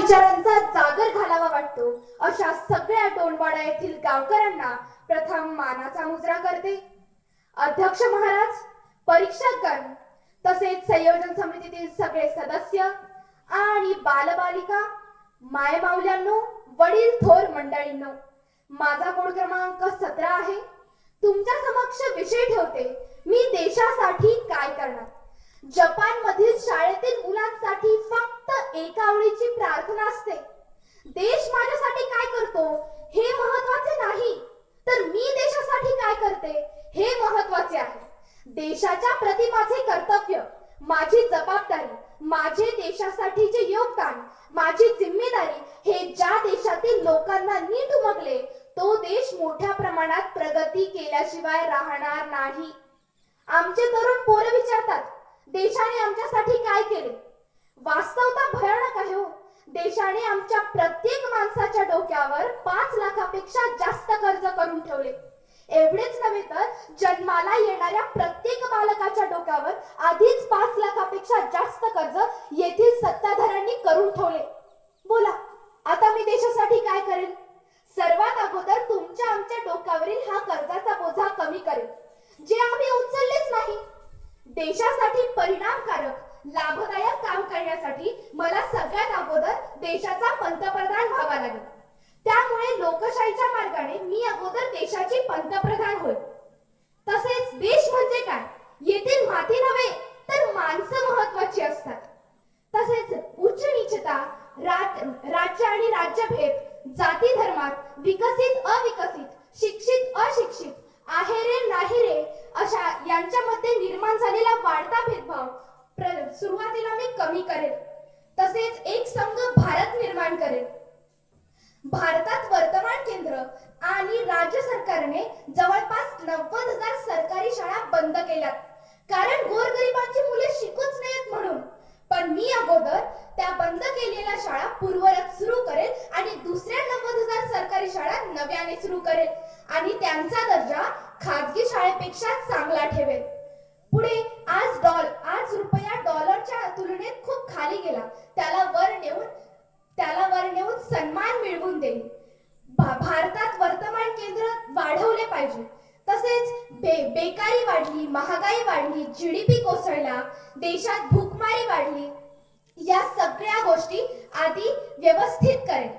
विचारांचा जागर घालावा वाटतो अशा सगळ्या टोलवाडा येथील गावकऱ्यांना प्रथम मानाचा मुजरा करते. अध्यक्ष महाराज, परीक्षकगण तसेच संयोजन समितीतील सगळे सदस्य आणि बालबालिका, मायमाऊल्यांनो, वडील थोर मंडळींनो, माझा कोड क्रमांक 17 आहे. तुमच्या समक्ष विषय ठेवते, मी देशासाठी काय करणार. जपान मधील शाळेतील मुलांसाठी फक्त एका ओळीची प्रार्थना असते, देश माझ्यासाठी काय करतो हे महत्त्वाचे नाही, तर मी देशासाठी काय करते हे महत्त्वाचे आहे. देशाच्या प्रति माझे कर्तव्य, माझी जबाबदारी, माझे देशासाठीचे योगदान, माझी जिम्मेदारी हे ज्या देशातील लोकांना नीट उमगले तो देश मोठ्या प्रमाणात प्रगती केल्याशिवाय राहणार नाही. आमचे तरुण पोरं विचारतात, देशाने आमच्यासाठी काय केले. वास्तवता भयानक आहे हो. देशाने आमच्या प्रत्येक माणसाच्या डोक्यावर 5 लाखापेक्षा जास्त कर्ज करून ठेवले. एवढेच नव्हे तर जन्माला येणाऱ्या प्रत्येक बालकाच्या डोक्यावर आधीच 5 लाखापेक्षा जास्त कर्ज येथील सत्ताधाऱ्यांनी करून ठेवले. बोला, आता मी देशासाठी काय करेल. सर्वात अगोदर तुमच्या आमच्या डोक्यावरील हा कर्जाचा बोजा कमी करेल, जे आम्ही उचललेच नाही. देशासाठी परिणामकारक, लाभदायक काम करण्यासाठी मला सगळ्यात अगोदर देशाचा पंतप्रधान व्हावा लागेल. त्यामुळे लोकशाहीच्या मार्गाने मी अगोदर देशाची पंतप्रधान होईल. तसेच देश म्हणजे काय, येथील माती नव्हे तर माणसं महत्वाची असतात. तसेच उच्च नीचता, राज्य आणि राज्यभेद, जाती धर्मात, विकसित अविकसित, शिक्षित अशिक्षित, आहे रे नाही रे अशा यांच्यामध्ये निर्माण झालेला वाढता भेदभाव सुरुवातीला मी कमी करेल. तसेच एक संघ भारत निर्माण करेल. भारतात वर्तमान केंद्र आणि राज्य सरकारने जवळपास 90,000 सरकारी शाळा बंद केल्यात, कारण गोरगरिबांची मुले शिकूच नयेत म्हणून. पण मी अगोदर त्या बंद केलेल्या शाळा पूर्ववत सुरू करेल आणि दुसऱ्या 90,000 सरकारी शाळा नव्याने सुरू करेल आणि त्यांचा दर्जा खाजगी शाळेपेक्षा चांगला ठेवेल. पुढे आज रुपया डॉलरच्या तुलनेत खूप खाली गेला, त्याला वर नेऊन सन्मान मिळवून देईल. भारतात वर्तमान केंद्र वाढवले पाहिजे. तसेच बेकारी वाढली, महागाई वाढली, GDP कोसळला, देशात भूकमारी वाढली, या सगळ्या गोष्टी आधी व्यवस्थित करेल.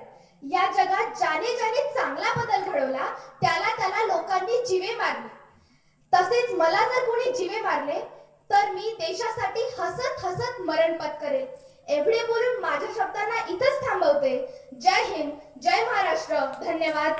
या जगात ज्याने चांगला बदल घडवला त्याला लोकांनी जीवे मारले. तसेच मला जर कोणी जीवे मारले तर मी देशासाठी हसत मरण पत्करेल. एवढे बोलून माझ्या शब्दांना इथंच थांबवते. जय हिंद, जय महाराष्ट्र. धन्यवाद.